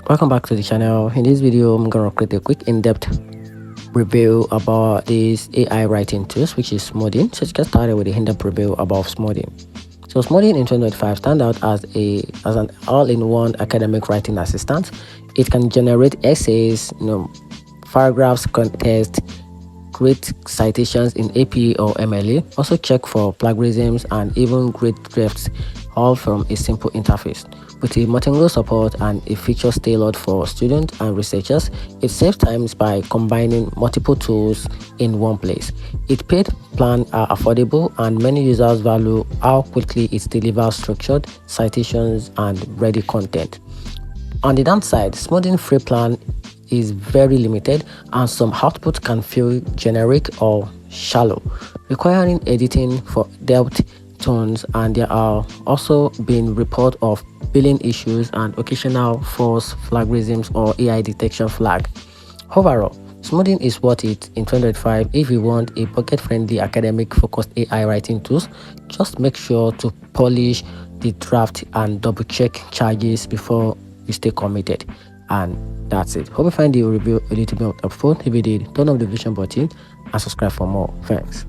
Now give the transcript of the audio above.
Welcome back to the channel. In this video, I'm gonna create a quick in-depth review about this AI writing tools, which is Smodin. So let's get started with the in-depth review about Smodin. So Smodin in 2025 stands out as an all-in-one academic writing assistant. It can generate essays, paragraphs, context, create citations in APA or MLA, also check for plagiarisms and even grade drafts, all from a simple interface. With a multilingual support and a features tailored for students and researchers, it saves time by combining multiple tools in one place. Its paid plans are affordable and many users value how quickly it delivers structured citations and ready content. On the downside, Smodin free plan is very limited and some output can feel generic or shallow, requiring editing for depth tones, and there are also been reports of billing issues and occasional false plagiarisms or AI detection flag. Overall, Smodin is worth it in 2025 if you want a pocket-friendly academic-focused AI writing tools. Just make sure to polish the draft and double-check charges before you stay committed. And that's it. Hope you find the review a little bit helpful. If you did, turn on the notification button and subscribe for more. Thanks.